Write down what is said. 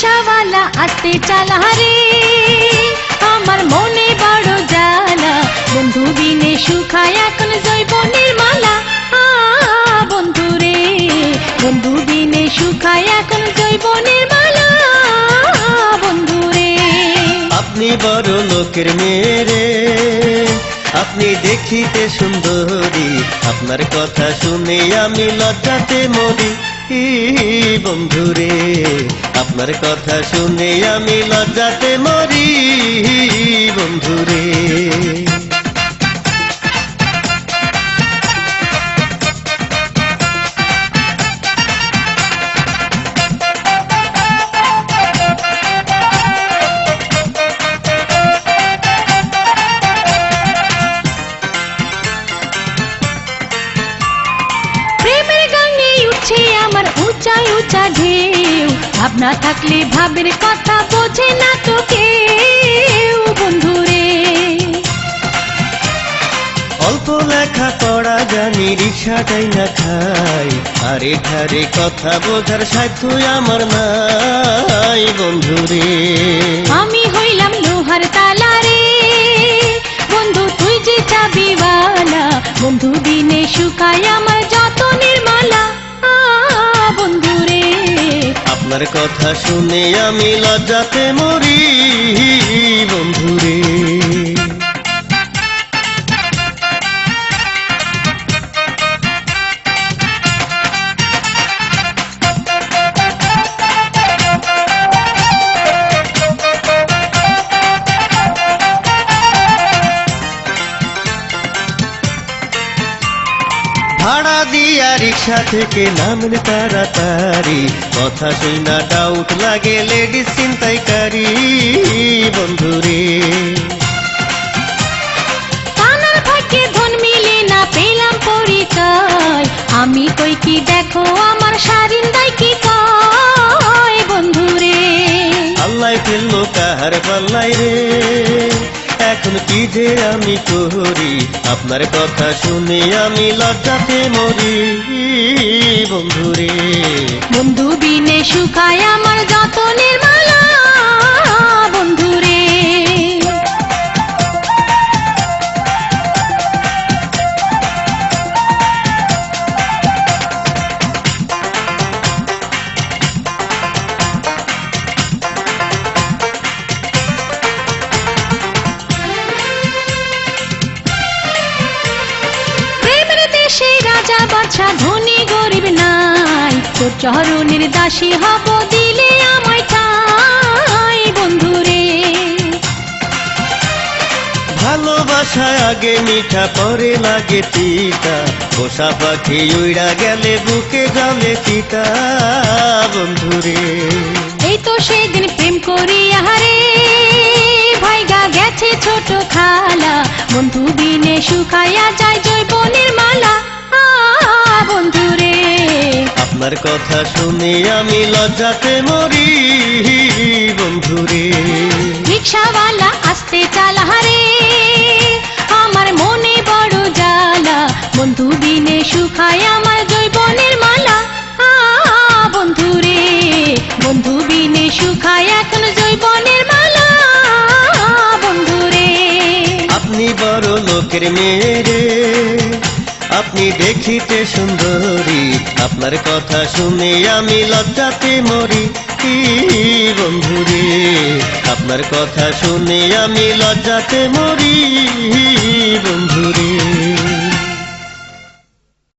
রিক্সাওয়ালা আস্তে চালা রে, আমার মনে বড় জ্বালা, বন্ধু বিনে শুকায় এখন জৈবনের মালা। বন্ধু রে, বন্ধু বিনে শুকায় এখন জৈবনের মালা। বন্ধু রে, আপনি বড় লোকের মেয়ে রে, আপনি দেখিতে সুন্দরী, আপনার কথা শুনে আমি লজ্জাতে মরি। বন্ধু রে, আপনার কথা শুনে আমি লজ্জাতে মরি। বন্ধু রে, আমার উঁচা উঁচা ঢেউ, ভাবনা থাকলে ভাবের কথা বোঝে না তো কেউ। বন্ধু রে, অল্প লেখা পড়া জানি, রিক্সাটাই না খাই, আরে ধারে কথা বোঝার সাধ্য আমার নাই। বন্ধু রে, আমি হইলাম লোহার তালা রে, বন্ধু তুই যে চাবিওয়ালা, বন্ধু দিনে শুকায় আমার যতনের মালা। বন্ধু রে, আপনার কথা শুনে আমি লজ্জাতে মরি। বন্ধু রে, ভাড়া দিয়া রিক্সা থেকে নামেন তাড়াতাড়ি, কথা শুই না ডাউট লাগে লেডিস ছিনতাইকারী। বন্ধু রে, কানার ভাগ্যে ধন মিলে না পেলাম পরিচয়, আমি কই কি দেখো আমার সারিন্দাই কি কয়। বন্ধু রে, আল্লাহ ফেললো কাহার পাল্লাই রে, এখন কি যে আমি করি, আপনার কথা শুনে আমি লজ্জাতে মরি। বন্ধু রে, বন্ধু বিনে শুকায় আমার যতনের মালা। বন্ধু রে, সেই রাজা বাদশা ধনী গরিব নাই, তোর চরণের দাসী হব দিলে আমায় ঠাই। বন্ধু রে, ভালোবাসায় আগে মিঠা পরে লাগে তিতা, পোষা পাখি উইড়া গেলে বুকে জলে চিতা। বন্ধু রে, এই তো সেদিন প্রেম করিয়া রে, ভাইগা গেছে ছোট খালা, বন্ধু বিনে শুকাইয়া যায় জৈবনের মালা। বন্ধু রে, আপনার কথা শুনে আমি লজ্জাতে মরি। বন্ধু রে, রিক্সাওয়ালা আস্তে চালা রে, আমার মনে বড় জ্বালা, বন্ধু বিনে শুকায় আমার জৈবনের মালা। বন্ধু রে, বন্ধু বিনে শুকায় এখন জৈবনের মালা। বন্ধু রে, আপনি বড় লোকের মেয়ে রে, আপনি দেখিতে সুন্দরী, আপনার কথা শুনে আমি লজ্জাতে মরি। বন্ধু রে, আপনার কথা শুনে আমি লজ্জাতে মরি। বন্ধু রে।